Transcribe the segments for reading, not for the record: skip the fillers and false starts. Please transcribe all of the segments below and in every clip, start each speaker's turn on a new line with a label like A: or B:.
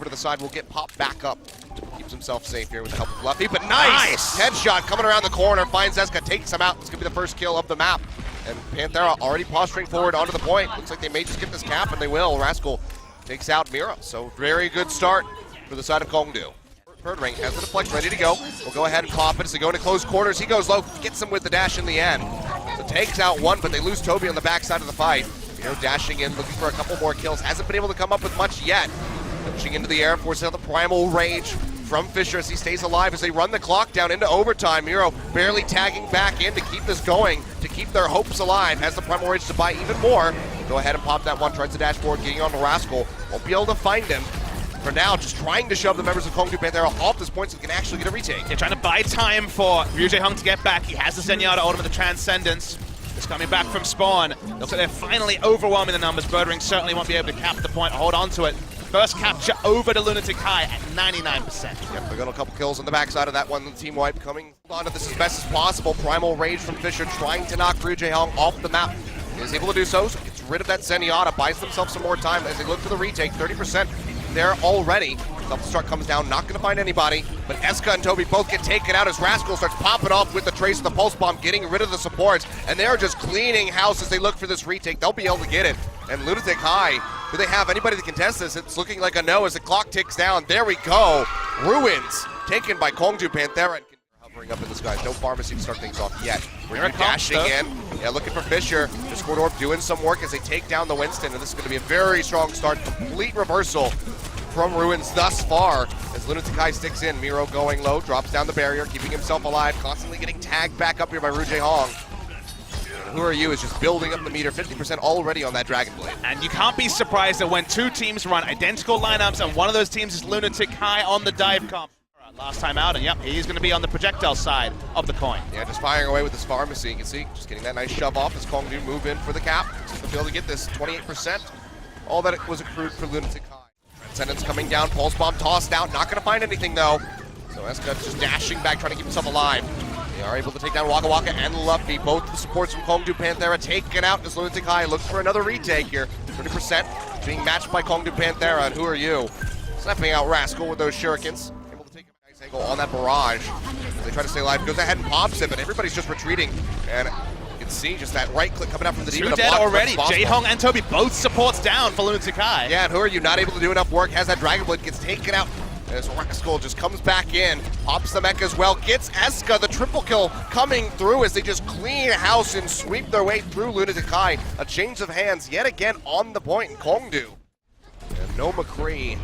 A: Over to the side will get popped back up. Keeps himself safe here with the help of Luffy, but nice! Headshot coming around the corner, finds Eska, takes him out. It's gonna be the first kill of the map. And Panthera already posturing forward onto the point. Looks like they may just get this cap, and they will. Rascal takes out Mira, so very good start for the side of Kongdoo. Third ring has the deflect ready to go. We'll go ahead and pop it as they go into close quarters. He goes low, gets him with the dash in the end. So takes out one, but they lose Toby on the backside of the fight. Mira dashing in, looking for a couple more kills. Hasn't been able to come up with much yet. Pushing into the air, forcing out the primal rage from Fisher as he stays alive as they run the clock down into overtime. Miro barely tagging back in to keep this going, to keep their hopes alive. Has the primal rage to buy even more. Go ahead and pop that one, tries to dashboard, getting on the Rascal. Won't be able to find him. For now, just trying to shove the members of Kongdoo Panthera off this point so they can actually get a retake.
B: They're trying to buy time for Ryujehong to get back. He has the Zenyatta ultimate, the Transcendence. Just coming back from spawn. Looks like they're finally overwhelming the numbers. Birdring certainly won't be able to cap the point, hold on to it. First capture over to Lunatic-Hai at 99%.
A: Yep, they got a couple kills on the backside of that one. The team wipe coming on to this as best as possible. Primal rage from Fisher trying to knock Ryujehong off the map. He is able to do so gets rid of that Zenyatta, buys themselves some more time as they look for the retake. 30% there already. Self-destruct comes down, not going to find anybody, but Eska and Toby both get taken out as Rascal starts popping off with the trace of the pulse bomb, getting rid of the supports, and they're just cleaning house as they look for this retake. They'll be able to get it. And Lunatic-Hai, do they have anybody to contest this? It's looking like a no as the clock ticks down. There we go. Ruins taken by Kongdoo Panthera. Hovering up in the skies. No pharmacy to start things off yet. We're dashing in. Yeah, looking for Fisher. Discord doing some work as they take down the Winston, and this is going to be a very strong start. Complete reversal from Ruins thus far as Lunatic-Hai sticks in. Miro going low, drops down the barrier, keeping himself alive, constantly getting tagged back up here by Ryujehong. Who Are You is just building up the meter, 50% already on that Dragon Blade.
B: And you can't be surprised that when two teams run identical lineups and one of those teams is Lunatic-Hai on the dive comp. Last time out, and yep, he's going to be on the projectile side of the coin.
A: Yeah, just firing away with this pharmacy. You can see, just getting that nice shove off as Kongdoo move in for the cap. Just to be able to get this 28%. All that it was accrued for Lunatic-Hai. Transcendence coming down, pulse bomb tossed out, not going to find anything though. So Eska just dashing back, trying to keep himself alive. They are able to take down Waka Waka and Luffy. Both the supports from Kongdoo Panthera taken out as Lunatic-Hai looks for another retake here. 30% being matched by Kongdoo Panthera, and Who Are You? Snapping out Rascal with those shurikens. Able to take a nice angle on that barrage. They try to stay alive, goes ahead and pops it, but everybody's just retreating. And you can see just that right click coming out from the demon.
B: Two dead already. Jehong and Toby both supports down for Lunatic-Hai.
A: Yeah, and Who Are You not able to do enough work? Has that Dragon Blade, gets taken out. As Rascal just comes back in, pops the mech as well, gets Eska, the triple kill coming through as they just clean house and sweep their way through Lunatic-Hai. A change of hands yet again on the point in Kongdoo. And no McCree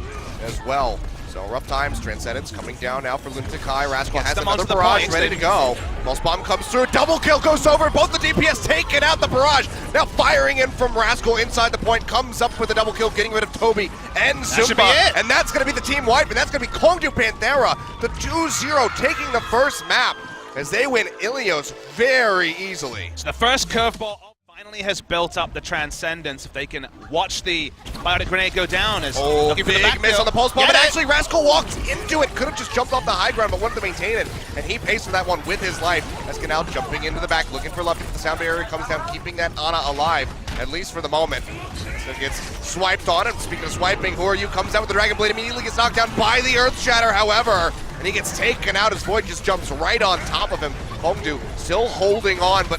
A: as well. So rough times, Transcendence coming down now for Lunatic-Hai. Rascal has another barrage ready to go. Pulse bomb comes through, double kill goes over, both the DPS taking out the barrage. Now firing in from Rascal inside the point, comes up with a double kill, getting rid of Toby and Zumba. And that's going to be the team wipe, and that's going to be Kongdoo Panthera, the 2-0 taking the first map as they win Ilios very easily.
B: So the first curveball finally has built up the Transcendence. If they can watch the biotic grenade go down as looking for the back
A: miss
B: kill.
A: on the pulse bomb, but actually Rascal walked into it, could have just jumped off the high ground but wanted to maintain it, and he pays for that one with his life. Eska now jumping into the back, looking for Luffy, but the sound barrier comes down, keeping that Ana alive, at least for the moment. So gets swiped on, and speaking of swiping, Who Are You comes out with the Dragon Blade, immediately gets knocked down by the Earth Shatter, however, and he gets taken out as Void just jumps right on top of him. Kongdoo still holding on, but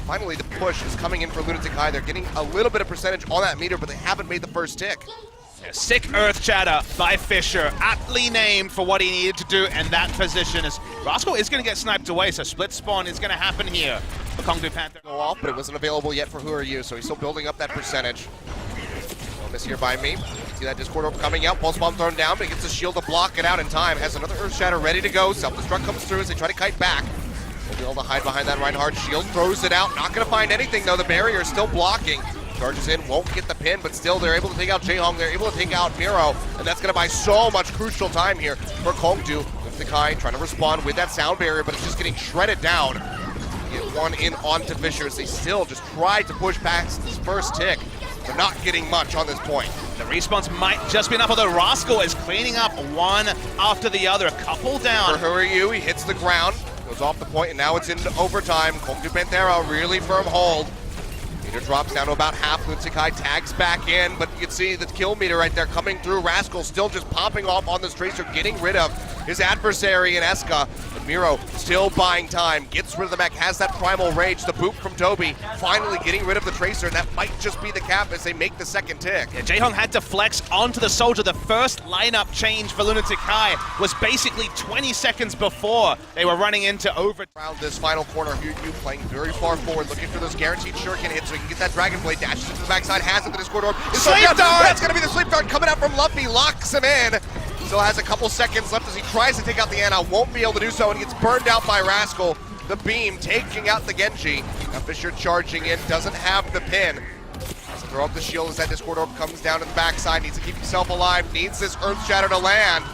A: finally the push is coming in for Lunatic-Hai. They're getting a little bit of percentage on that meter, but they haven't made the first tick.
B: Yeah, sick Earth Shatter by Fisher, aptly named for what he needed to do in that position, as Rascal is going to get sniped away, so split spawn is going to happen here for Kongdoo Panthera.
A: Go off, but it wasn't available yet for Who Are You, so he's still building up that percentage. No miss here by me. See that Discord orb coming out, pulse bomb thrown down, but he gets a shield to block it out in time. Has another Earth Shatter ready to go. Self-destruct comes through as they try to kite back. Will be able to hide behind that Reinhardt shield, throws it out. Not going to find anything though, the barrier is still blocking. Charges in, won't get the pin, but still they're able to take out Jehong, they're able to take out Miro, and that's going to buy so much crucial time here for Kongdoo. Lunatic-Hai trying to respond with that sound barrier, but it's just getting shredded down. Get one in onto Fisher as they still just try to push past this first tick. They're not getting much on this point.
B: The response might just be enough, although Rascal is cleaning up one after the other, a couple down.
A: For Who Are You, he hits the ground, goes off the point, and now it's into overtime. Kongdoo Panthera, really firm hold. Meter drops down to about half. Lunatic-Hai tags back in, but you can see the kill meter right there coming through. Rascal still just popping off on this Tracer, getting rid of his adversary in Eska. But Miro still buying time, gets rid of the mech, has that primal rage. The boot from Toby, finally getting rid of the Tracer. That might just be the cap as they make the second tick.
B: Yeah, Jaehong had to flex onto the Soldier. The first lineup change for Lunatic-Hai was basically 20 seconds before they were running into over.
A: Around this final corner, you playing very far forward, looking for those guaranteed shuriken hits so he can get that Dragon Blade, dashes into the backside, has it, the Discord Orb.
B: Sleep dart!
A: That's gonna be the sleep dart coming out from Luffy, locks him in. Still has a couple seconds left as he tries to take out the Ana, won't be able to do so, and gets burned out by Rascal. The beam taking out the Genji. Now Fisher charging in, doesn't have the pin. Has to throw up the shield as that Discord Orb comes down to the backside, needs to keep himself alive, needs this Earth Shatter to land.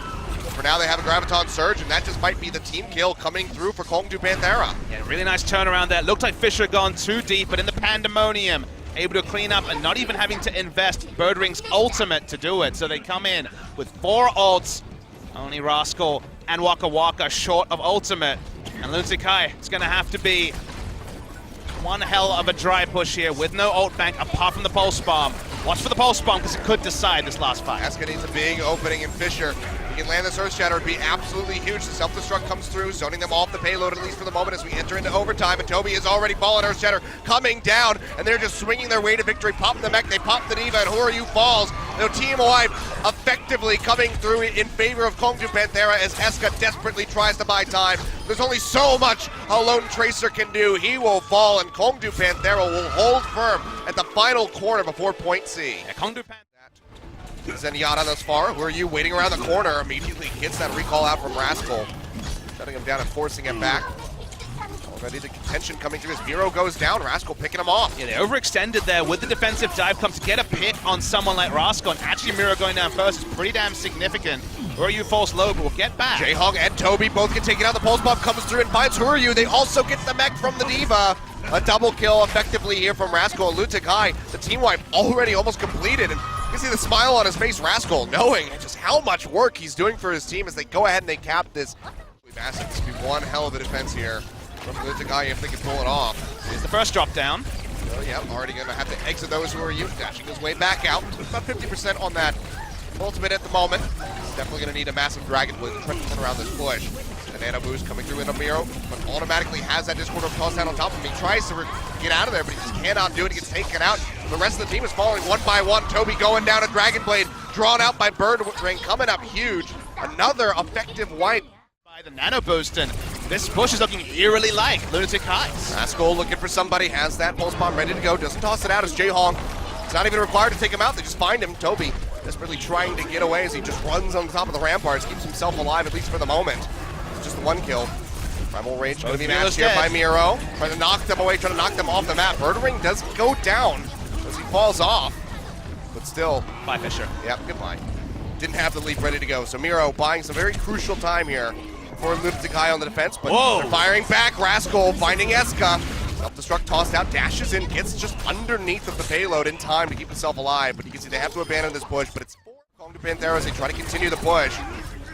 A: For now, they have a Graviton Surge, and that just might be the team kill coming through for Kongdoo Panthera.
B: Yeah, really nice turnaround there. Looked like Fisher had gone too deep, but in the Pandemonium, able to clean up and not even having to invest Birdring's ultimate to do it. So they come in with 4 ults, only Rascal and Waka Waka short of ultimate. And Lunatic-Hai is going to have to be one hell of a dry push here with no ult bank apart from the Pulse Bomb. Watch for the Pulse Bomb because it could decide this last fight.
A: Eska needs a big opening, and Fisher, he can land this Earth Shatter, it'd be absolutely huge. The self-destruct comes through, zoning them off the payload, at least for the moment, as we enter into overtime, and Toby has already fallen. Earth Shatter coming down, and they're just swinging their way to victory. Pop the mech, they pop the Diva, and Who Are You falls. Now Team Wipe effectively coming through in favor of Kongdoo Panthera as Eska desperately tries to buy time. There's only so much a lone Tracer can do. He will fall, and Kongdoo Panthera will hold firm at the final corner before point C.
B: Yeah, Kongdoo Panthera.
A: Zenyatta thus far. Who Are You waiting around the corner? Immediately gets that recall out from Rascal, shutting him down and forcing him back. Already the contention coming through as Miro goes down. Rascal picking him off.
B: Yeah, they overextended there with the defensive dive come to get a pick on someone like Rascal, and actually Miro going down first is pretty damn significant. Who Are You falls low, but will get back.
A: Jaehong and Toby both get taken out. The Pulse Bomb comes through and finds Who Are You. They also get the mech from the Diva. A double kill effectively here from Rascal and Lunatic-Hai. The team wipe already almost completed, and you can see the smile on his face, Rascal, knowing just how much work he's doing for his team as they go ahead and they cap this. Massive. This would be one hell of a defense here from Lunatic-Hai if they can pull it off.
B: Here's the first drop down.
A: So yeah, already gonna have to exit those Who Are You. Dashing his way back out. About 50% on that ultimate at the moment. He's definitely gonna need a massive Dragon Blade to try to turn around this push. The Nano boost coming through into Miro, but automatically has that Discord Orb tossed down on top of him. He tries to get out of there, but he just cannot do it. He gets taken out. The rest of the team is falling one by one. Toby going down a Dragon Blade, drawn out by Birdring, coming up huge. Another effective wipe.
B: By the Nano boost, and this push is looking eerily like Lunatic-Hai.
A: Rascal looking for somebody, has that Pulse Bomb ready to go, doesn't toss it out as Jaehong. It's not even required to take him out, they just find him. Toby desperately trying to get away as he just runs on top of the ramparts, keeps himself alive, at least for the moment. Just the one kill. Primal Rage going to be matched here by Miro. Trying to knock them away, trying to knock them off the map. Birdring does go down as he falls off. But still.
B: Bye, Fisher.
A: Yep, goodbye. Didn't have the leap ready to go. So Miro buying some very crucial time here for Lunatic-Hai on the defense. But they're firing back. Rascal finding Eska. Self-destruct tossed out, dashes in, gets just underneath of the payload in time to keep himself alive. But you can see they have to abandon this push. But it's for Kongdoo Panthera as they try to continue the push.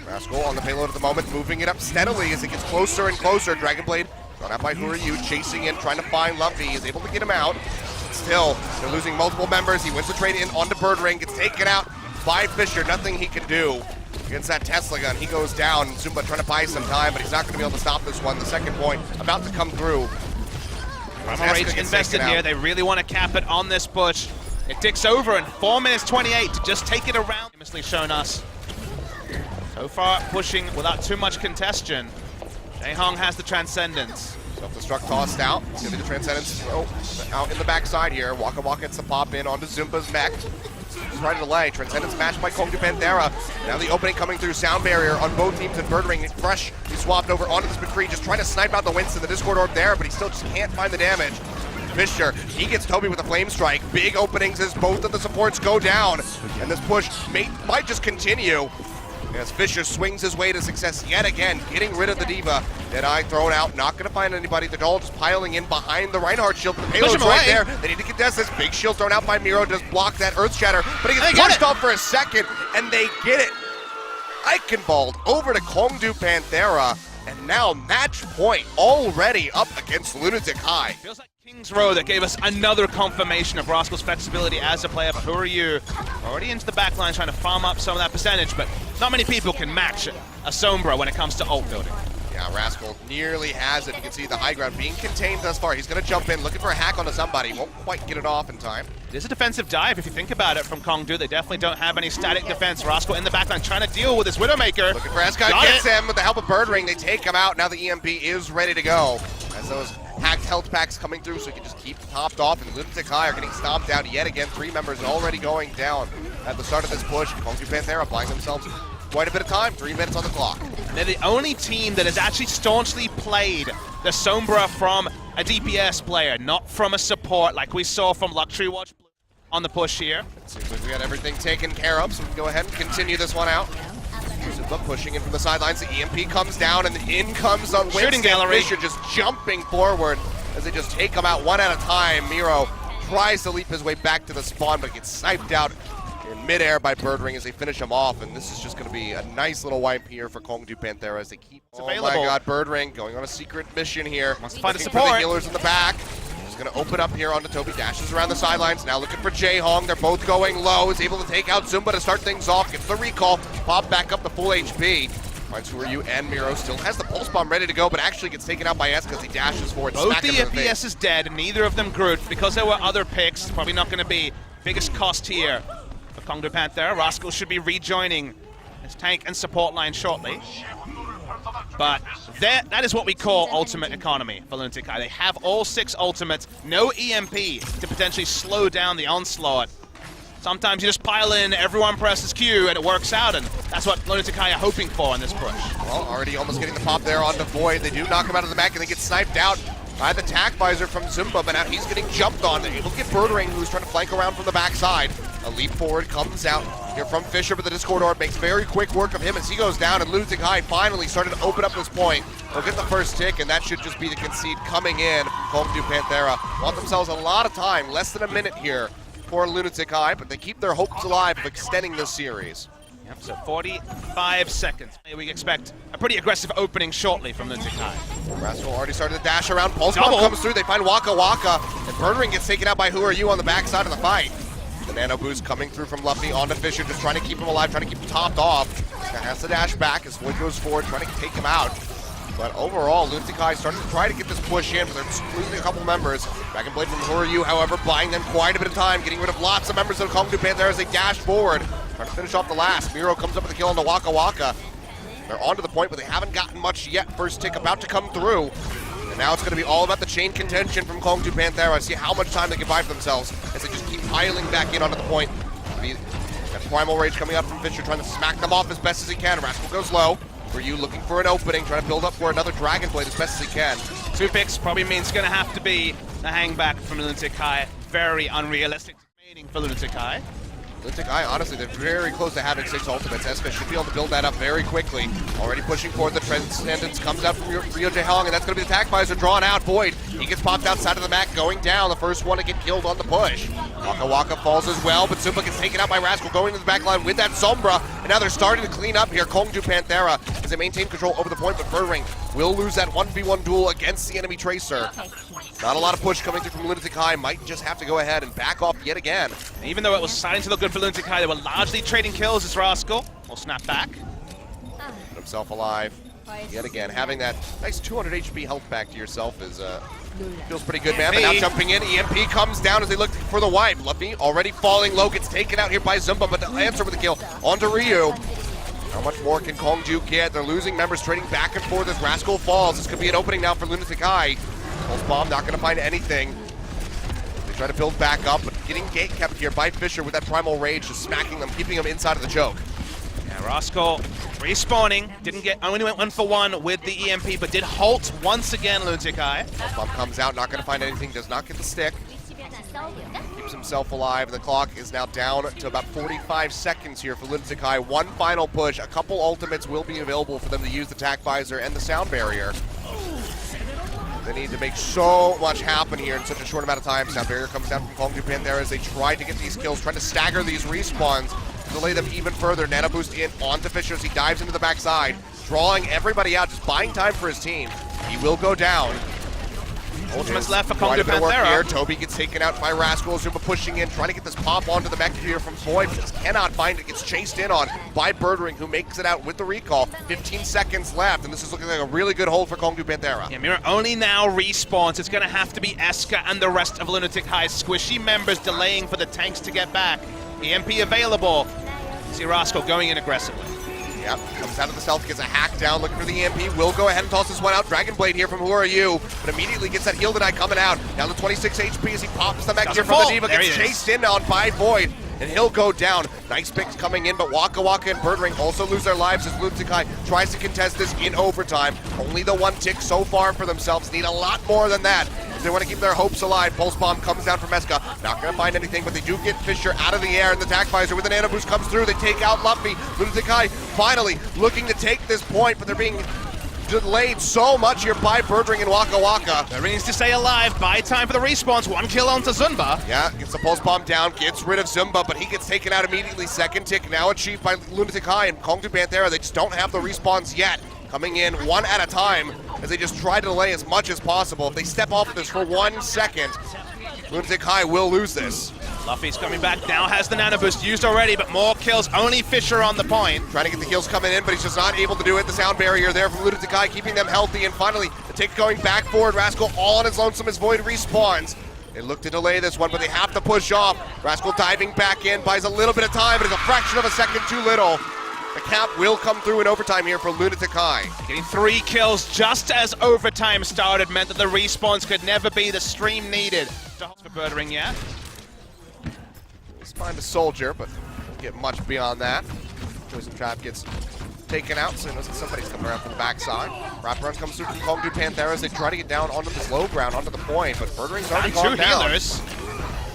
A: Rascal on the payload at the moment, moving it up steadily as it gets closer and closer. Dragon Blade drawn out by Who Are You, chasing in, trying to find Luffy. He's able to get him out. Still, they're losing multiple members. He wins the trade in onto Birdring, gets taken out by Fisher. Nothing he can do against that Tesla gun. He goes down. Zumba trying to buy some time, but he's not going to be able to stop this one. The second point about to come through.
B: Primal Rage invested here. They really want to cap it on this push. It ticks over in 4 minutes 28 to just take it around. Famously shown us. So far, pushing without too much congestion. Jaehong has the Transcendence.
A: Self-destruct tossed out. It's going to be the Transcendence out in the backside here. Waka Waka gets the pop in onto Zumba's mech. He's right to delay. Transcendence matched by Kongdoo Panthera. Now the opening coming through. Sound barrier on both teams and Birdring. Fresh. He swapped over onto this McCree, just trying to snipe out the Winston. The Discord Orb there, but he still just can't find the damage. Fisher, he gets Toby with a flame strike. Big openings as both of the supports go down. And this push might just continue. As Fisher swings his way to success yet again, getting rid of the Diva. Deadeye thrown out, not going to find anybody. They're all just piling in behind the Reinhardt shield. The payload's right there. They need to contest this. Big shield thrown out by Miro, does block that Earth Shatter, but he gets pushed off for a second, and they get it. Eichenwald over to Kongdoo Panthera, and now match point already up against Lunatic-Hai.
B: King's Row that gave us another confirmation of Rascal's flexibility as a player. But who are you? Already into the back line trying to farm up some of that percentage, but not many people can match a Sombra when it comes to ult building.
A: Yeah, Rascal nearly has it. You can see the high ground being contained thus far. He's going to jump in, looking for a hack onto somebody. Won't quite get it off in time.
B: It is a defensive dive if you think about it from Kongdoo. They definitely don't have any static defense. Rascal in the backline trying to deal with his Widowmaker.
A: Looking for Escott, gets him with the help of Birdring. They take him out. Now the EMP is ready to go. As those hacked health packs coming through, so he can just keep topped off. And Lunatic-Hai are getting stomped out yet again. 3 members already going down at the start of this push. Kongdoo Panthera buying themselves quite a bit of time. 3 minutes on the clock.
B: They're the only team that has actually staunchly played the Sombra from a DPS player, not from a support like we saw from Luxury Watch on the push here.
A: It seems like we got everything taken care of, so we can go ahead and continue this one out. Zuba pushing in from the sidelines. The EMP comes down, and in comes on
B: Shooting gallery.
A: Fisher just jumping forward as they just take him out one at a time. Miro tries to leap his way back to the spawn, but gets sniped out in midair by Birdring as they finish him off. And this is just going to be a nice little wipe here for Kongdoo Panthera as they keep.
B: It's
A: oh
B: available.
A: my God, Birdring going on a secret mission here.
B: Wants to find a
A: Looking for
B: support.
A: the healers in the back. Just going to open up here onto Toby. Dashes around the sidelines. Now looking for Jae-Hong. They're both going low. Is able to take out Zumba to start things off. Gets the recall. Pop back up to full HP. Finds Who Are You and Miro. Still has the pulse bomb ready to go, but actually gets taken out by S because he dashes forward.
B: Both
A: Smack
B: the
A: him in the
B: FPS
A: face.
B: is dead, and neither of them grouped. Because there were other picks, probably not going to be biggest cost here for Kongdoo Panthera. Rascal should be rejoining his tank and support line shortly. But that is what we call ultimate economy for Lunatic-Hai. They have all 6 ultimates, no EMP to potentially slow down the onslaught. Sometimes you just pile in, everyone presses Q, and it works out, and that's what Lunatic-Hai are hoping for in this push.
A: Well, already almost getting the pop there onto Void. They do knock him out of the back, and they get sniped out by the tack visor from Zumba, but now he's getting jumped on. They're able to get Birdring, who's trying to flank around from the backside. A leap forward comes out here from Fisher, but the Discord Orb makes very quick work of him as he goes down, and Lunatic-Hai finally started to open up this point. They'll get the first tick, and that should just be the concede coming in from Kongdoo Panthera. Want themselves a lot of time, less than a minute here for Lunatic-Hai, but they keep their hopes alive of extending this series.
B: Yep, so 45 seconds. We expect a pretty aggressive opening shortly from Lunatic-Hai.
A: Rascal already started to dash around. Pulse
B: Double.
A: bomb comes through. They find Waka Waka, and Birdring gets taken out by Who Are You on the backside of the fight. The nano boost coming through from Luffy onto Fisher, just trying to keep him alive, trying to keep him topped off. This guy has to dash back as Void goes forward, trying to take him out. But overall, Lunatic-Hai starting to try to get this push in, but they're losing a couple members. Dragon Blade from Who Are You, however, buying them quite a bit of time, getting rid of lots of members of Kongdoo Panthera as they dash forward, trying to finish off the last. Miro comes up with a kill on the Waka Waka. They're onto the point, but they haven't gotten much yet. First tick about to come through. And now it's going to be all about the chain contention from Kongdoo Panthera. See how much time they can buy for themselves as they just keep piling back in onto the point. Got Primal Rage coming up from Fisher, trying to smack them off as best as he can. Rascal goes low. For you looking for an opening, trying to build up for another Dragon Blade as best as he can.
B: 2 picks probably means it's going to have to be the hangback from Lunatic-Hai. Very unrealistic remaining for Lunatic-Hai.
A: Lunatic-Hai, honestly, they're very close to having 6 ultimates. Eska should be able to build that up very quickly. Already pushing forward, the Transcendence comes out from Rio Jae-Hong, and that's going to be the attack visor drawn out. Void, he gets popped outside of the map, going down, the first one to get killed on the push. Waka Waka falls as well, but Zumba gets taken out by Rascal, going to the back line with that Sombra, and now they're starting to clean up here. Kongdoo Panthera, as they maintain control over the point, but Birdring will lose that 1v1 duel against the enemy Tracer. Not a lot of push coming through from Lunatic-Hai, might just have to go ahead and back off yet again.
B: And even though it was starting to look good for Lunatic-Hai, they were largely trading kills as Rascal will snap back.
A: Put himself alive. Yet again, having that nice 200 HP health back to yourself is feels pretty good, man. But now jumping in, EMP comes down as they look for the wipe. Luffy already falling low, gets taken out here by Zumba, but the answer with the kill onto Ryu. How much more can Kongdoo get? They're losing members, trading back and forth as Rascal falls. This could be an opening now for Lunatic-Hai. Pulse bomb not going to find anything. They try to build back up, but getting gate kept here by Fisher with that Primal Rage, just smacking them, keeping them inside of the choke.
B: Yeah, Rascal respawning, only went 1 for 1 with the EMP, but did halt once again, Lunatic-Hai.
A: Bomb comes out, not going to find anything, does not get the stick. Keeps himself alive, and the clock is now down to about 45 seconds here for Lunatic-Hai. One final push, a couple ultimates will be available for them to use the tack visor and the sound barrier. They need to make so much happen here in such a short amount of time. Sound barrier comes down from Kongdoo Panthera as they try to get these kills, trying to stagger these respawns, delay them even further. Nano boost in onto Fisher as he dives into the backside, drawing everybody out, just buying time for his team. He will go down.
B: Ultimates left for
A: Quite
B: Kongdoo
A: a bit of work here.
B: Panthera.
A: Toby gets taken out by Rascal. Zumba pushing in, trying to get this pop onto the mech here from Void. Just cannot find it. Gets chased in on by Birdring, who makes it out with the recall. 15 seconds left, and this is looking like a really good hold for Kongdoo Panthera.
B: Yeah, Mira only now respawns. It's going to have to be Eska and the rest of Lunatic-Hai's squishy members delaying for the tanks to get back. EMP available. See Rascal going in aggressively.
A: Yep, comes out of the stealth, gets a hack down, looking for the EMP. Will go ahead and toss this one out. Dragon Blade here from Who Are You, but immediately gets that Lunatic-Hai coming out. Down to 26 HP as he pops the mech here from the Diva. Gets chased in on by Void, and he'll go down. Nice picks coming in, but Waka Waka and Birdring also lose their lives as Lunatic-Hai tries to contest this in overtime. Only the one tick so far for themselves. Need a lot more than that. They want to keep their hopes alive. Pulse Bomb comes down from Eska. Not going to find anything, but they do get Fisher out of the air, and the attack visor with an nano boost comes through. They take out Luffy. Lunatic-Hai finally looking to take this point, but they're being delayed so much here by Birdring and Waka Waka.
B: That means to stay alive. Buy time for the respawns. One kill onto Zumba.
A: Yeah, gets the Pulse Bomb down, gets rid of Zumba, but he gets taken out immediately. Second tick now achieved by Lunatic-Hai and Kongdoo Panthera. They just don't have the respawns yet. Coming in one at a time as they just try to delay as much as possible. If they step off of this for 1 second, Lunatic-Hai will lose this.
B: Luffy's coming back, now has the nano boost used already, but more kills, only Fisher on the point.
A: Trying to get the heals coming in, but he's just not able to do it. The sound barrier there from Lunatic-Hai keeping them healthy, and finally the tick going back forward. Rascal all on his lonesome as Void respawns. They look to delay this one, but they have to push off. Rascal diving back in, buys a little bit of time, but it's a fraction of a second too little. The cap will come through in overtime here for Lunatic-Hai.
B: Getting 3 kills just as overtime started meant that the respawns could never be the stream needed. For Birdring yet.
A: He's find a soldier, but won't get much beyond that. Poison Trap gets taken out, so somebody's coming around from the backside. Wraparound comes through from Kongdoo Panthera as they try to get down onto this low ground, onto the point, but Birdring's already gone down.
B: Healers.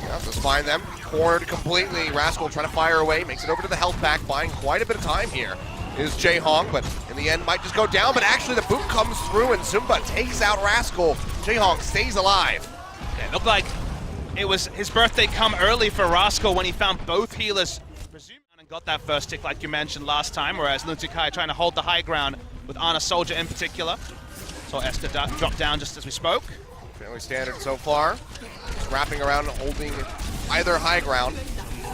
A: Yeah, just find them. Cornered completely. Rascal trying to fire away, makes it over to the health pack, buying quite a bit of time here. Is Jaehong, but in the end might just go down, but actually the boot comes through and Zumba takes out Rascal. Jaehong stays alive.
B: Yeah, it looked like it was his birthday come early for Rascal when he found both healers presumed and got that first tick like you mentioned last time, whereas Lunatic-Hai trying to hold the high ground with Ana Soldier in particular. Saw Esther drop down just as we spoke.
A: Fairly standard so far. Just wrapping around and holding either high ground.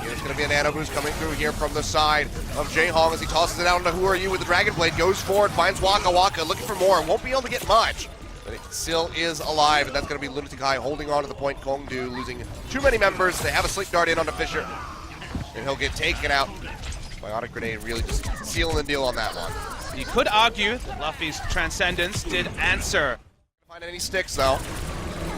A: There's going to be a nano boost coming through here from the side of Jaehong as he tosses it out into Who Are You with the Dragon Blade. Goes forward, finds Waka Waka, looking for more. Won't be able to get much, but it still is alive, and that's going to be Lunatic-Hai holding on to the point. Kongdoo losing too many members. They have a sleep dart in onto Fisher, and he'll get taken out. Biotic Grenade really just sealing the deal on that one.
B: You could argue that Luffy's Transcendence did answer.
A: Find any sticks though.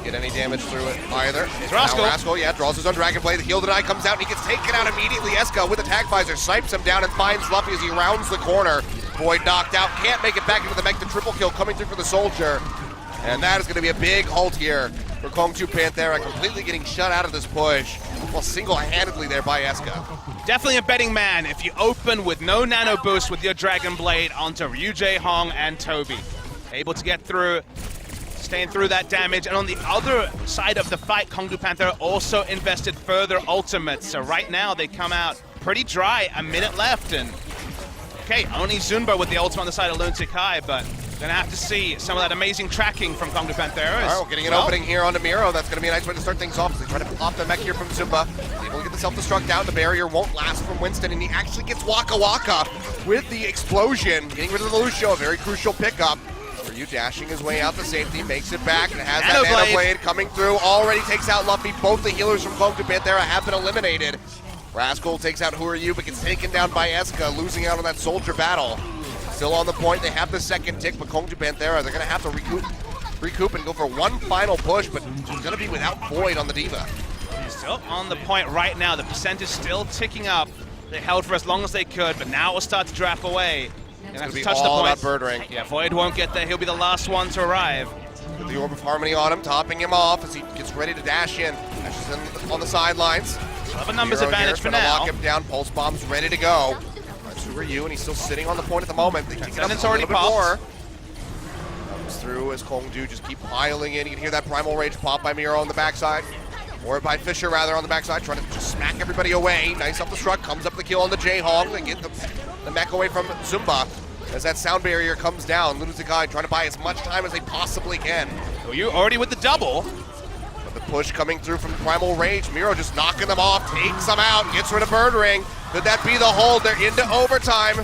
A: Get any damage through it either.
B: It's Rascal.
A: Now Rascal, yeah, draws his own Dragon Blade. The heal deny comes out and he gets taken out immediately. Eska with the tag visor snipes him down and finds Luffy as he rounds the corner. Void knocked out, can't make it back into the mech. The triple kill coming through for the soldier. And that is going to be a big halt here for Kongdoo Panthera, completely getting shut out of this push. Well, single-handedly there by Eska.
B: Definitely a betting man if you open with no nano boost with your Dragon Blade onto Ryu Jaehong and Toby. Able to get through, staying through that damage, and on the other side of the fight, Kongdoo Panthera also invested further ultimates. So right now they come out pretty dry, a minute left, and okay, only Zunba with the ultimate on the side of Lunatic-Hai, but gonna have to see some of that amazing tracking from Kongdoo Panthera.
A: All right, we're getting an opening here onto Miro. That's gonna be a nice way to start things off as they try to pop the mech here from Zumba. Able to get the self-destruct down. The barrier won't last from Winston, and he actually gets Waka Waka with the explosion, getting rid of the Lucio, a very crucial pickup. Ryu dashing his way out to safety, makes it back, and has that Nano Blade coming through. Already takes out Luffy. Both the healers from Kongdoo Panthera have been eliminated. Rascal takes out Who Are You, but gets taken down by Eska, losing out on that soldier battle. Still on the point, they have the second tick, but Kongdoo Panthera, they're gonna have to recoup and go for one final push, but he's gonna be without Void on the Diva.
B: Still on the point right now, the percentage still ticking up. They held for as long as they could, but now it will start to draft away.
A: It's gonna be all about Birdring.
B: Yeah, Void won't get there, he'll be the last one to arrive.
A: With the Orb of Harmony on him, topping him off as he gets ready to dash in. Dashes in on the sidelines.
B: Still have a numbers advantage for now.
A: Lock him down, Pulse Bomb's ready to go. Who Are You, and he's still sitting on the point at the moment. They keep it up a little bit more. Comes through as Kongdoo just keep piling in. You can hear that Primal Rage pop by Miro on the backside. Or by Fisher, rather, on the backside, trying to just smack everybody away. Nice self-destruct, comes up the kill on the Jaehong. They get the mech away from Zumba. As that sound barrier comes down, Lunatic-Hai trying to buy as much time as they possibly can.
B: Oh, you already with the double.
A: But the push coming through from Primal Rage. Miro just knocking them off, takes them out, gets rid of Bird Ring. Could that be the hold? They're into overtime.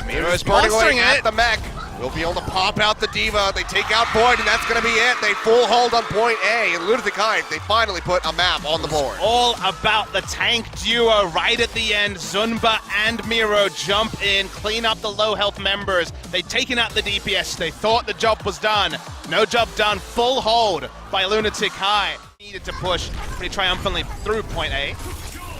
A: Miro's burning away at the mech. Will be able to pop out the Diva. They take out Void, and that's going to be it. They full hold on point A, and Lunatic-Hai, they finally put a map on the board.
B: All about the tank duo right at the end. Zunba and Miro jump in, clean up the low health members. They've taken out the DPS. They thought the job was done. No job done. Full hold by Lunatic-Hai. Needed to push pretty triumphantly through point A.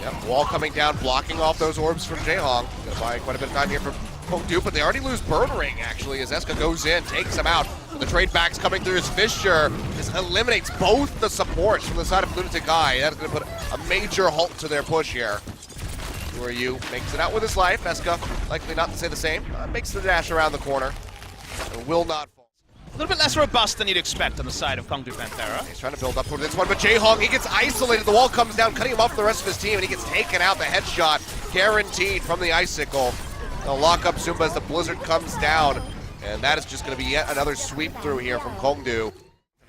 A: Yep, wall coming down, blocking off those orbs from Jaehong. Gonna buy quite a bit of time here for Kongdoo, but they already lose Bird Ring, actually, as Eska goes in, takes him out. The trade backs coming through as Fisher just eliminates both the supports from the side of Lunatic-Hai. That is going to put a major halt to their push here. Who are you? Makes it out with his life. Eska, likely not to say the same, makes the dash around the corner and will not fall.
B: A little bit less robust than you'd expect on the side of Kongdoo Panthera.
A: He's trying to build up for this one, but Jaehong, he gets isolated. The wall comes down, cutting him off the rest of his team, and he gets taken out. The headshot guaranteed from the Icicle. They'll lock up Zumba as the Blizzard comes down, and that is just going to be yet another sweep through here from Kongdoo.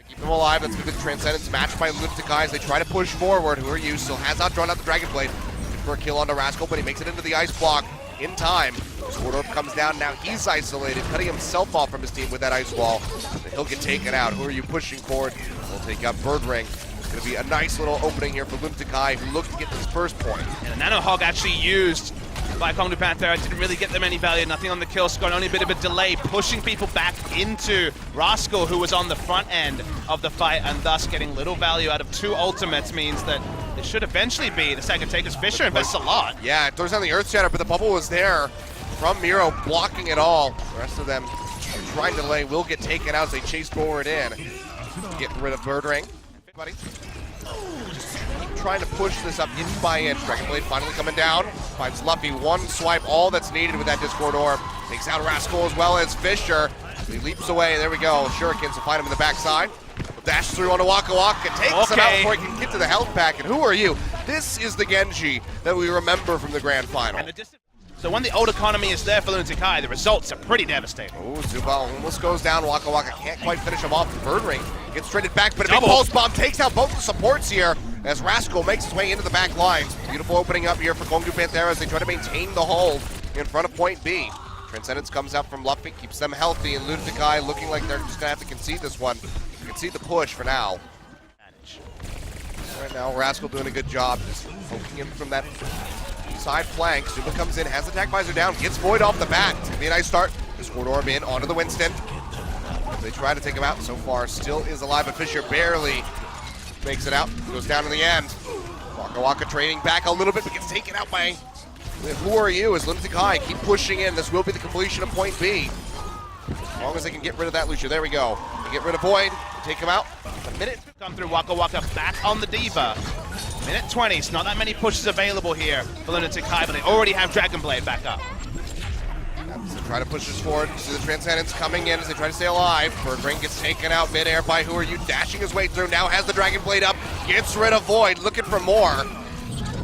A: Keep him alive. That's a good Transcendence match by Lunatic-Hai as they try to push forward. Who are you? Still has not drawn out the Dragon Blade. Looking for a kill onto Rascal, but he makes it into the ice block in time. Sword Orb comes down. Now he's isolated, cutting himself off from his team with that ice wall. And he'll get taken out. Who are you pushing forward? We'll take out Bird Ring. It's going to be a nice little opening here for Lunatic-Hai, who looked to get this first point.
B: And the Nano Hog actually used by Kongdoo Panthera didn't really get them any value, nothing on the kill score, only a bit of a delay, pushing people back into Rascal, who was on the front end of the fight, and thus getting little value out of two ultimates means that it should eventually be the second take as Fisher invests a lot.
A: Yeah, it throws down the Earth Shatter, but the bubble was there from Miro, blocking it all. The rest of them trying to delay will get taken out as they chase forward in. Get rid of Bird Ring. Buddy. Just keep trying to push this up inch by inch. Dragon Blade finally coming down. Finds Luffy one swipe, all that's needed with that Discord Orb. Takes out Rascal as well as Fisher. He leaps away. There we go. Shurikens will find him in the backside. Dash through onto Waka Waka. Takes him out before he can get to the health pack. And who are you? This is the Genji that we remember from the grand final.
B: So when the old economy is there for Lunatic-Hai, the results are pretty devastating.
A: Oh, Zuba almost goes down. Waka Waka can't quite finish him off. Bird Ring gets traded back, but a big pulse bomb takes out both the supports here as Rascal makes his way into the back lines. Beautiful opening up here for Kongdoo Panthera as they try to maintain the hold in front of point B. Transcendence comes out from Luffy, keeps them healthy, and Lunatic-Hai looking like they're just going to have to concede this one. Concede the push for now. Right now, Rascal doing a good job just poking him from that side flank. Zuba comes in, has the attack visor down, gets Void off the bat. It's gonna be a nice start. Discord Orb in onto the Winston. They try to take him out so far. Still is alive, but Fisher barely makes it out. Goes down in the end. Waka Waka trading back a little bit, but gets taken out by Who Are You as Lunatic-Hai keep pushing in. This will be the completion of point B. As long as they can get rid of that Lucio. There we go. They get rid of Void. Take him out. A minute.
B: Come through Waka Waka back on the Diva. Minute 20, it's not that many pushes available here for Lunatic-Hai, but they already have Dragon Blade back up.
A: So try to push this forward. See the Transcendence coming in as they try to stay alive. Bird Ring gets taken out midair by Who Are You, dashing his way through. Now has the Dragon Blade up, gets rid of Void, looking for more.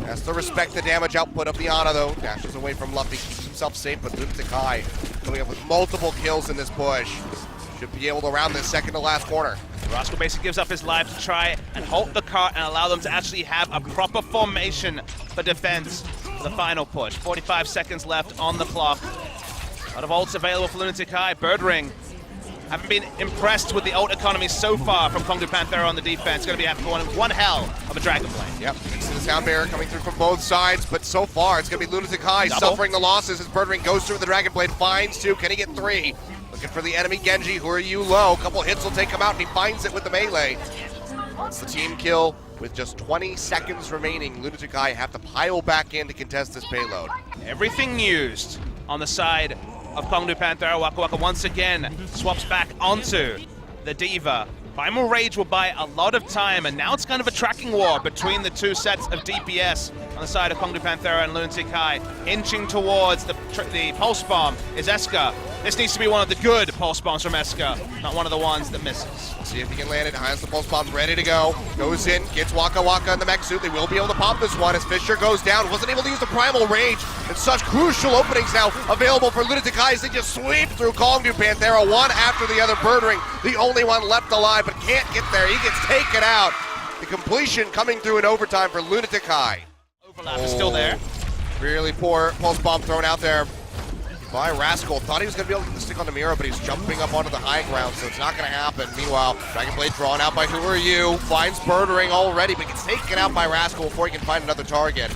A: Has to respect the damage output of the Ana though. Dashes away from Luffy, keeps himself safe, but Lunatic-Hai coming up with multiple kills in this push. Should be able to round this second to last corner.
B: Rascal basically gives up his life to try and halt the cart and allow them to actually have a proper formation for defense for the final push. 45 seconds left on the clock. A lot of ults available for Lunatic-Hai. Bird Ring. Haven't been impressed with the ult economy so far from Kongdoo Panthera on the defense. Going to be having one hell of a Dragon Blade.
A: Yep, you can see the Sound Barrier coming through from both sides, but so far it's going to be Lunatic-Hai suffering the losses as Bird Ring goes through the Dragon Blade, finds two. Can he get three? Looking for the enemy Genji. Who Are You low? A couple hits will take him out, and he finds it with the melee. It's the team kill with just 20 seconds remaining. Lunatic-Hai have to pile back in to contest this payload.
B: Everything used on the side of Kongdoo Panthera. Waka Waka once again swaps back onto the Diva. Primal Rage will buy a lot of time, and now it's kind of a tracking war between the two sets of DPS on the side of Kongdoo Panthera and Lunatic-Hai. Inching towards the Pulse Bomb is Eska. This needs to be one of the good pulse bombs from Eska, not one of the ones that misses.
A: See if he can land it. Has the pulse bomb ready to go. Goes in, gets Waka Waka in the mech suit. They will be able to pop this one as Fisher goes down. Wasn't able to use the primal rage. And such crucial openings now available for Lunatic-Hai as they just sweep through Kongdoo Panthera one after the other. Birdring, the only one left alive, but can't get there. He gets taken out. The completion coming through in overtime for Lunatic-Hai.
B: Overlap is still there.
A: Really poor pulse bomb thrown out there by Rascal. Thought he was going to be able to stick on the mirror, but he's jumping up onto the high ground, so it's not going to happen. Meanwhile, Dragon Blade drawn out by Who Are You, finds Birdring already, but gets taken out by Rascal before he can find another target.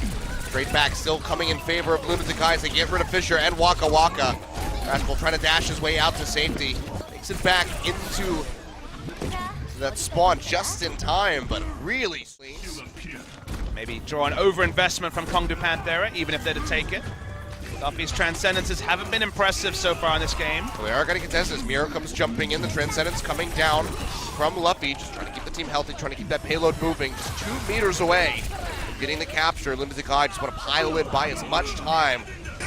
A: Straight back still coming in favor of Lunatic-Hai as they get rid of Fisher and Waka Waka. Rascal trying to dash his way out to safety. Makes it back into that spawn just in time, but really sleeps.
B: Maybe draw an over-investment from Kongdoo Panthera, even if they're to take it. Luffy's Transcendences haven't been impressive so far in this game.
A: Well, they are going to contest this. Miro comes jumping in. The Transcendence coming down from Luffy, just trying to keep the team healthy, trying to keep that payload moving. Just 2 meters away from getting the capture. Lunatic-Hai just want to pile in, buy as much time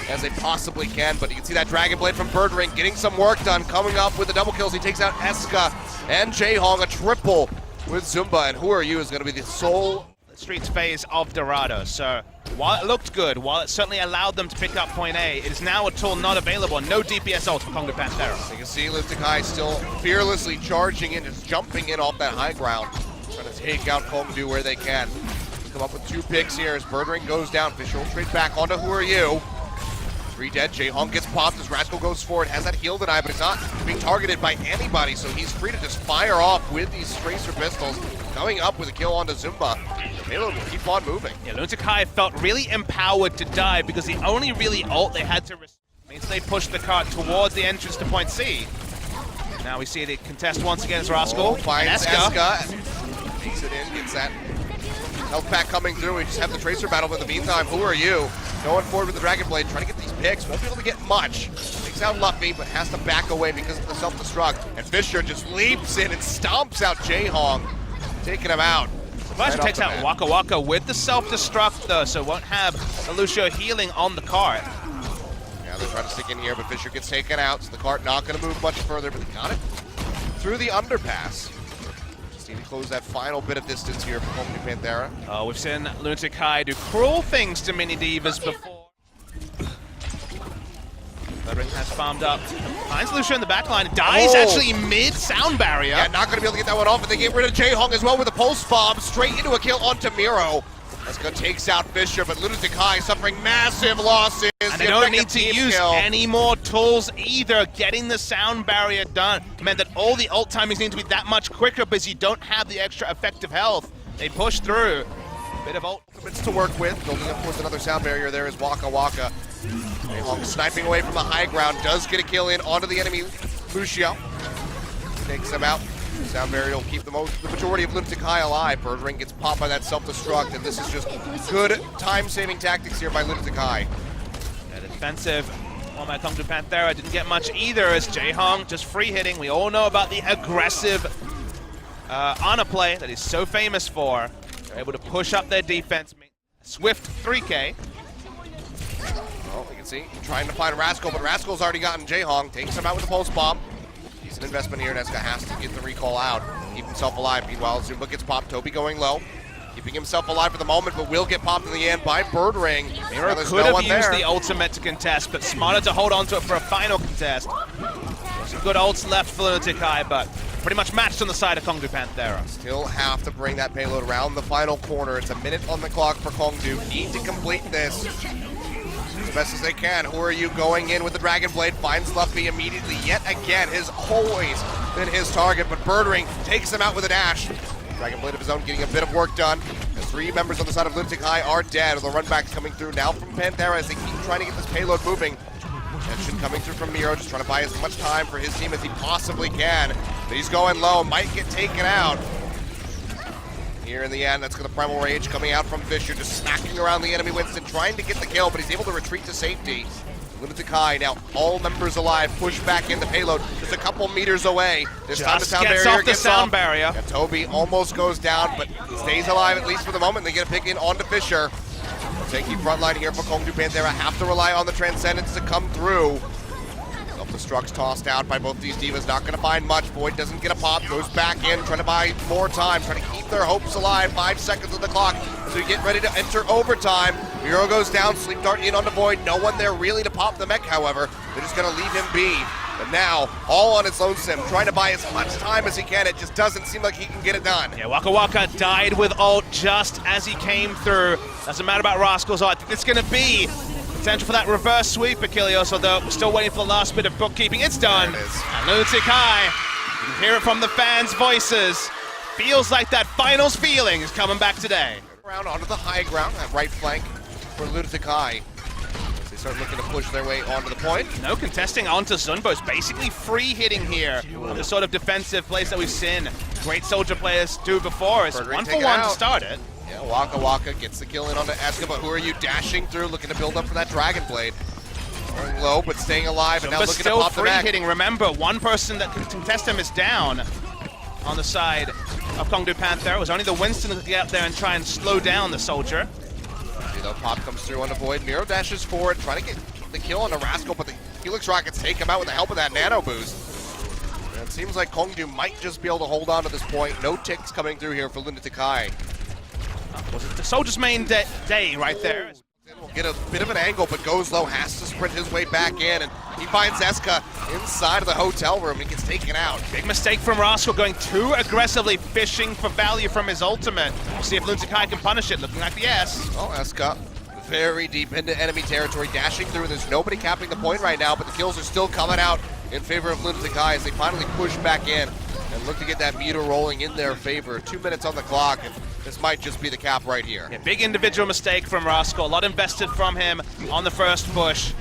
A: as they possibly can, but you can see that Dragon Blade from Birdring getting some work done, coming up with the double kills. He takes out Eska and Jaehong, a triple with Zumba, and Who Are You is going to be the sole
B: Streets phase of Dorado. So while it looked good, while it certainly allowed them to pick up point A, it is now a tool not available. No DPS ult for Kongdoo Panthera.
A: So you can see Lunatic-Hai still fearlessly charging in, just jumping in off that high ground, trying to take out Kongdoo where they can. Come up with 2 picks here as Birdring goes down. Fisher will trade back onto Who Are You. 3 dead. Jaehong gets popped as Rascal goes forward. Has that heal deny, but he's not being targeted by anybody, so he's free to just fire off with these tracer pistols. Coming up with a kill onto Zumba. The payload will keep on moving.
B: Yeah, Lunatic-Hai felt really empowered to dive because the only really ult they had to means they pushed the cart towards the entrance to point C. Now we see the contest once again as Rascal.
A: Finds Eska. Takes it in, gets that health pack coming through. We just have the Tracer battle, but in the meantime, Who Are You? Going forward with the Dragon Blade, trying to get these picks. Won't be able to get much. Takes out Luffy, but has to back away because of the self-destruct. And Fisher just leaps in and stomps out Jaehong, taking him out.
B: Flash takes out Waka Waka with the self-destruct though, so won't have Lucio healing on the cart.
A: Yeah, they're trying to stick in here, but Fisher gets taken out, so the cart not going to move much further, but they got it through the underpass. Just need to close that final bit of distance here for Kongdoo Panthera.
B: Oh, we've seen Lunatic-Hai do cruel things to mini divas before. Birdring has farmed up. Finds Lucio in the backline. Dies actually mid-sound barrier.
A: Yeah, not going to be able to get that one off, but they get rid of Jaehong as well with a pulse bomb. Straight into a kill onto Miro. Eska takes out Fisher, but Lunatic-Hai suffering massive losses.
B: And they don't need to use any more tools either. Getting the sound barrier done meant that all the ult timings need to be that much quicker because you don't have the extra effective health. They push through. Bit of ult
A: to work with. Building up towards another sound barrier there is Waka Waka. Jaehong sniping away from the high ground. Does get a kill in onto the enemy Lucio. Takes him out. Sound barrier will keep the majority of Lunatic-Hai alive. Birdring gets popped by that self-destruct, and this is just good time-saving tactics here by Lunatic-Hai.
B: Yeah, defensive on my Kongdoo Panthera didn't get much either as Jaehong just free hitting. We all know about the aggressive honor play that he's so famous for. They're able to push up their defense. Swift 3K.
A: Well, you can see, trying to find Rascal, but Rascal's already gotten Jaehong. Takes him out with a pulse bomb. Decent investment here, and Eska has to get the recall out. Keep himself alive. Meanwhile, Zumba gets popped. Toby going low. Keeping himself alive for the moment, but will get popped in the end by Birdring.
B: Miro could have used the ultimate to contest, but smarter to hold on to it for a final contest. Some good ults left for Lunatic-Hai, but pretty much matched on the side of Kongdoo Panthera.
A: Still have to bring that payload around the final corner. It's a minute on the clock for Kongdoo. Need to complete this as best as they can. Who Are You going in with the Dragon Blade? Finds Luffy immediately. Yet again, has always been his target, but Birdring takes him out with a dash. Dragon Blade of his own getting a bit of work done. The 3 members on the side of Lunatic-Hai are dead. The run backs coming through now from Panthera as they keep trying to get this payload moving. Tension coming through from Miro, just trying to buy as much time for his team as he possibly can. But he's going low, might get taken out. Here in the end, that's going to Primal Rage coming out from Fisher, just smacking around the enemy Winston, trying to get the kill, but he's able to retreat to safety. Lunatic-Hai now, all members alive, push back in the payload, just a couple meters away. This time the sound barrier gets off. Yeah, Toby almost goes down, but he stays alive at least for the moment. They get a pick in onto Fisher. Taking front line here for Kongdoo Panthera, have to rely on the Transcendence to come through. Self-destruct's tossed out by both these divas, not going to find much. Void doesn't get a pop, goes back in, trying to buy more time, trying to keep their hopes alive. 5 seconds on the clock as we get ready to enter overtime. Miro goes down, Sleep Dart in on the Void. No one there really to pop the mech, however. They're just going to leave him be. But now, all on his lonesome, trying to buy as much time as he can. It just doesn't seem like he can get it done.
B: Yeah, Waka Waka died with ult just as he came through. Doesn't matter about Rascal's ult. It's going to be potential for that reverse sweep, Achilles, although we're still waiting for the last bit of bookkeeping. It's done.
A: There it is.
B: And Lunatic-Hai, you can hear it from the fans' voices. Feels like that finals feeling is coming back today.
A: Around onto the high ground, that right flank for Lunatic-Hai. As they start looking to push their way onto the point.
B: No contesting onto Zunbo's basically free hitting here. The sort of defensive plays that we've seen great Soldier players do before. It's
A: Burger
B: 1
A: take
B: for
A: it
B: 1 to
A: out.
B: start it.
A: Yeah, Waka Waka gets the kill in onto Eska, but who are you dashing through, looking to build up for that Dragon Blade? Going low, but staying alive, and now
B: But
A: looking to
B: still
A: pop the
B: free
A: mech.
B: hitting. Remember, one person that can contest him is down on the side of Kongdoo Panthera. It was only the Winston to get out there and try and slow down the Soldier.
A: See, though, pop comes through on the Void. Miro dashes forward, trying to get the kill on the Rascal, but the Helix Rockets take him out with the help of that nano boost. And it seems like Kongdoo might just be able to hold on to this point. No ticks coming through here for Lunatic-Hai.
B: Was it the Soldier's main day right there?
A: Will get a bit of an angle, but goes low, has to sprint his way back in, and he finds Eska inside of the hotel room, and he gets taken out.
B: Big mistake from Rascal, going too aggressively, fishing for value from his ultimate. We'll see if Lunatic-Hai can punish it. Looking like the yes.
A: Oh, Eska very deep into enemy territory, dashing through. There's nobody capping the point right now, but the kills are still coming out in favor of Lunatic-Hai as they finally push back in and look to get that meter rolling in their favor. 2 minutes on the clock, and this might just be the cap right here.
B: Yeah, big individual mistake from Rascal. A lot invested from him on the first push.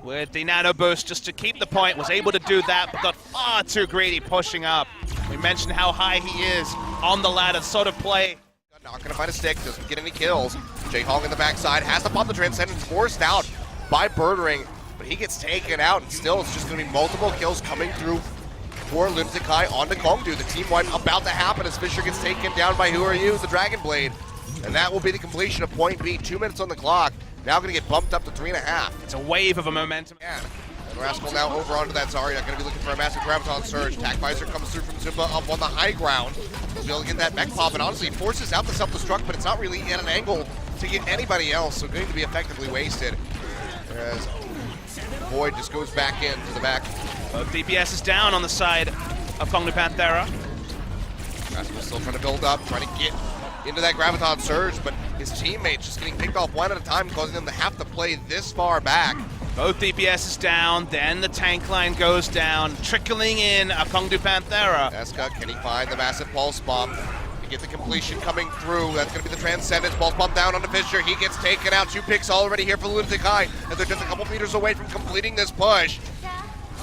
B: With the nano boost just to keep the point, was able to do that, but got far too greedy pushing up. We mentioned how high he is on the ladder, sort of play.
A: Not gonna find a stick, doesn't get any kills. Jaehong in the backside has to pop the Transcendence, forced out by Birdring, but he gets taken out, and still it's just gonna be multiple kills coming through for Lunatic-Hai onto Kongdoo. The team wipe about to happen as Fisher gets taken down by who are you, the Dragon Blade. And that will be the completion of point B. 2 minutes on the clock. Now gonna get bumped up to 3.5.
B: It's a wave of a momentum.
A: And Rascal now over onto that Zarya, gonna be looking for a massive Graviton Surge. Tac Visor comes through from Zumba up on the high ground. He'll be able to get that mech pop, and honestly he forces out the self-destruct, but it's not really at an angle to get anybody else, so going to be effectively wasted. Whereas Void just goes back in to the back.
B: Both DPS is down on the side of Kongdoo Panthera.
A: Rascal still trying to build up, trying to get into that Graviton Surge, but his teammates just getting picked off one at a time, causing them to have to play this far back.
B: Both DPS is down, then the tank line goes down, trickling in a Kongdoo Panthera.
A: Eska, can he find the massive pulse bomb? To get the completion coming through, that's going to be the Transcendence. Pulse bomb down onto Fisher, he gets taken out. 2 picks already here for Lunatic-Hai, as they're just a couple meters away from completing this push.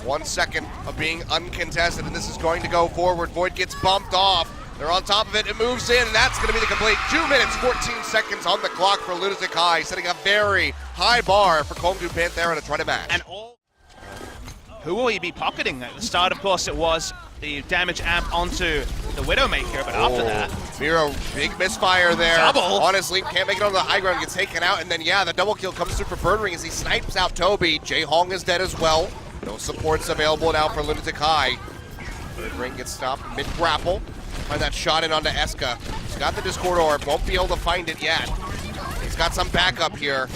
A: 1 second of being uncontested, and this is going to go forward. Void gets bumped off. They're on top of it, it moves in, and that's going to be the complete 2 minutes, 14 seconds on the clock for Lunatic-Hai, setting a very high bar for Kongdoo Panthera to try to match.
B: And who will he be pocketing? At the start, of course, it was the damage amp onto the Widowmaker, but after that...
A: Miro, big misfire there.
B: Double.
A: Honestly, can't make it onto the high ground, gets taken out, and then yeah, the double kill comes through for Birdring as he snipes out Toby. Jaehong is dead as well. No supports available now for Lunatic-Hai. Birdring gets stopped mid-grapple. Find that shot in onto Eska. He's got the Discord Orb, won't be able to find it yet. He's got some backup here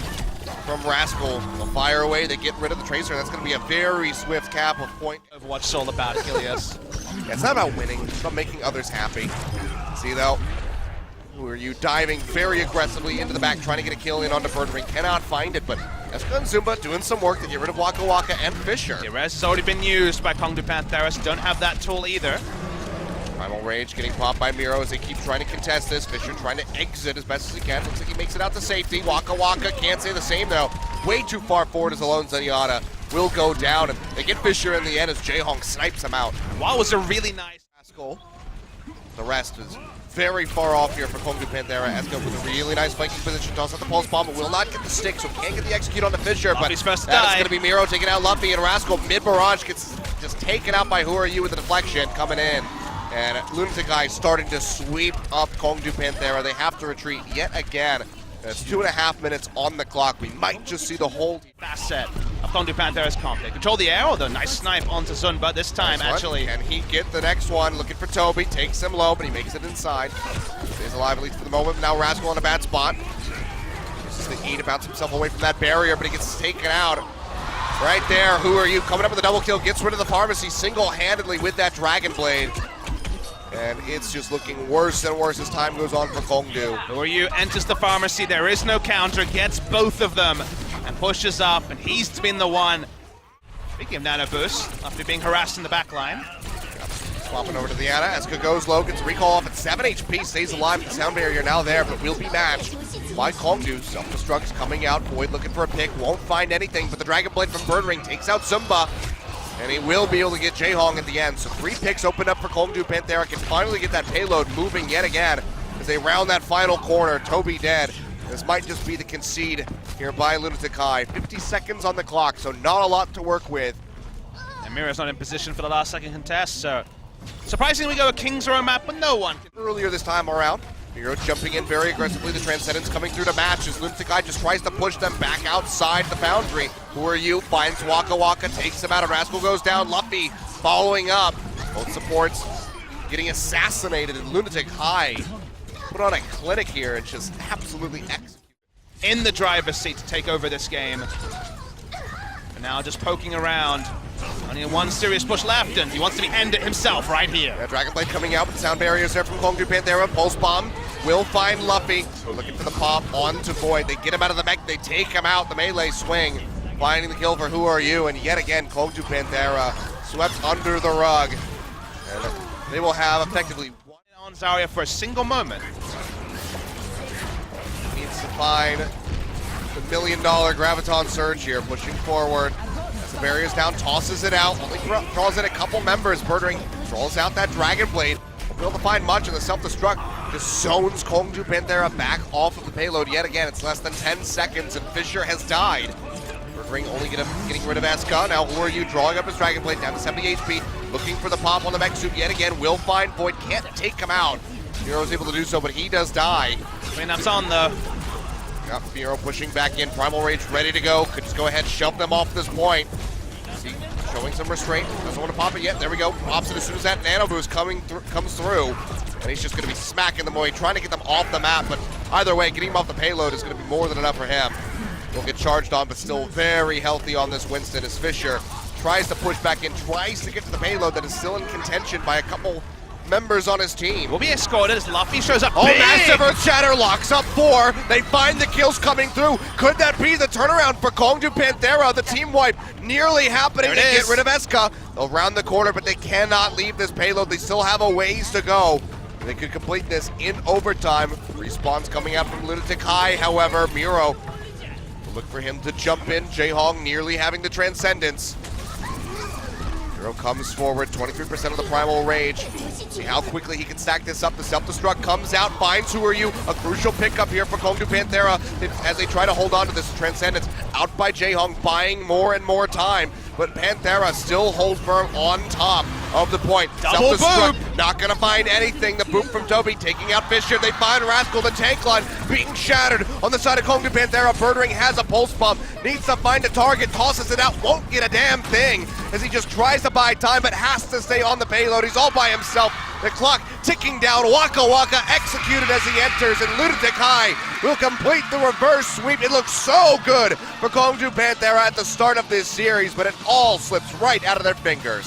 A: from Rascal. They'll fire away, they get rid of the Tracer. That's going to be a very swift cap of point.
B: Overwatch is all about Achilles.
A: Yeah, it's not about winning, it's about making others happy. See though, who are you diving very aggressively into the back, trying to get a kill in onto Birdring. Cannot find it, but Eska and Zumba doing some work to get rid of Waka Waka and Fisher.
B: The res has already been used by Kongdoo Panthera, so don't have that tool either.
A: Primal Rage getting popped by Miro as they keep trying to contest this. Fisher trying to exit as best as he can. Looks like he makes it out to safety. Waka Waka can't say the same though. Way too far forward as alone Zenyatta will go down, and they get Fisher in the end as Jaehong snipes him out.
B: Wow, was a really nice
A: Rascal. The rest is very far off here for Kongdoo Panthera. Eska with a really nice flanking position. Toss out the pulse bomb, but will not get the stick, so can't get the execute on the Fisher.
B: Luffy's
A: But
B: first
A: that is
B: die.
A: going to be Miro taking out Luffy, and Rascal mid-barrage gets just taken out by Who Are You with the deflection coming in. And Lunatic-Hai starting to sweep up Kongdoo Panthera. They have to retreat yet again. It's 2.5 minutes on the clock. We might just see the whole
B: fast set. of Kongdoo Panthera's comp. They control the air, although nice snipe onto Zunba this time, actually.
A: Can he get the next one? Looking for Toby, takes him low, but he makes it inside. Stays alive at least for the moment. Now Rascal on a bad spot. Uses the E to bounce himself away from that barrier, but he gets taken out. Right there, who are you? Coming up with a double kill, gets rid of the pharmacy single-handedly with that Dragon Blade. And it's just looking worse and worse as time goes on for Kongdoo.
B: Who are you? Enters the pharmacy, there is no counter, gets both of them, and pushes up, and he's been the one. Speaking of nano boost, after being harassed in the back line.
A: Swapping over to the Ana, as goes low, gets recall off at 7 HP, stays alive. The sound barrier now there, but will be matched by Kongdoo. Self-destruct's coming out, Void looking for a pick, won't find anything, but the Dragon Blade from Birdring takes out Zumba. And he will be able to get Jaehong at the end. So 3 picks open up for Kongdoo Panthera. Can finally get that payload moving yet again as they round that final corner. Toby dead. This might just be the concede here by Lunatic-Hai. 50 seconds on the clock, so not a lot to work with.
B: And Mira's not in position for the last second contest, so surprisingly we go a King's Row map, but no one.
A: Earlier this time around, Miro jumping in very aggressively. The Transcendence coming through to match as Lunatic-Hai just tries to push them back outside the Foundry. Who are you? Finds Waka Waka, takes him out. A Rascal goes down. Luffy following up. Both supports getting assassinated, and Lunatic-Hai put on a clinic here and just absolutely execute.
B: In the driver's seat to take over this game. And now just poking around. Only one serious push left, and he wants to end it himself right here.
A: Yeah, Dragon Blade coming out with sound barriers there from Kongdoo Panthera. Pulse Bomb will find Luffy. We're looking for the pop onto Void. They get him out of the mech, they take him out. The melee swing, finding the kill for Who Are You, and yet again, Kongdoo Panthera swept under the rug. And they will have effectively one
B: On Zarya for a single moment.
A: needs to find the $1 million Graviton Surge here, pushing forward. As the barrier's down, tosses it out, only draws in a couple members. Birdring draws out that Dragon Blade. Won't be able to find much, and the self-destruct just zones Kongdoo Panthera back off of the payload yet again. It's less than 10 seconds, and Fisher has died. Birdring only getting rid of Eska. Now Who Are You drawing up his Dragon Blade down to 70 HP, looking for the pop on the mech suit yet again. Will find Void, can't take him out. Hero's able to do so, but he does die.
B: Cleanup's on though.
A: Got Firo pushing back in, Primal Rage ready to go. Could just go ahead, shove them off this point. See, showing some restraint. Doesn't want to pop it yet. There we go. Pops it as soon as that nano boost comes through. And he's just going to be smacking them away, trying to get them off the map. But either way, getting him off the payload is going to be more than enough for him. He'll get charged on, but still very healthy on this Winston as Fisher tries to push back in, tries to get to the payload that is still in contention by a couple members on his team.
B: Will be escorted as Luffy shows up.
A: Oh,
B: big!
A: massive Earth Shatter locks up 4. They find the kills coming through. Could that be the turnaround for Kongdoo Panthera? The team wipe nearly happening to get rid of Eska. They'll round the corner, but they cannot leave this payload. They still have a ways to go. They could complete this in overtime. Respawn's coming out from Lunatic-Hai, however. Miro will look for him to jump in. Jaehong nearly having the Transcendence. Miro comes forward, 23% of the Primal Rage. See how quickly he can stack this up. The self-destruct comes out, finds Who Are You. A crucial pickup here for Kongdoo Panthera as they try to hold on to this Transcendence. Out by Jaehong, buying more and more time. But Panthera still hold firm on top of the point.
B: Double
A: Self-destruct, not gonna find anything. The boop from Toby taking out Fisher. They find Rascal, the tank line being shattered on the side of Kongdoo Panthera. Birdring has a pulse bomb, needs to find a target, tosses it out, won't get a damn thing as he just tries to buy time but has to stay on the payload. He's all by himself. The clock ticking down. Waka Waka executed as he enters, and Lunatic-Hai will complete the reverse sweep. It looks so good for Kongdoo Panthera at the start of this series, but it all slips right out of their fingers.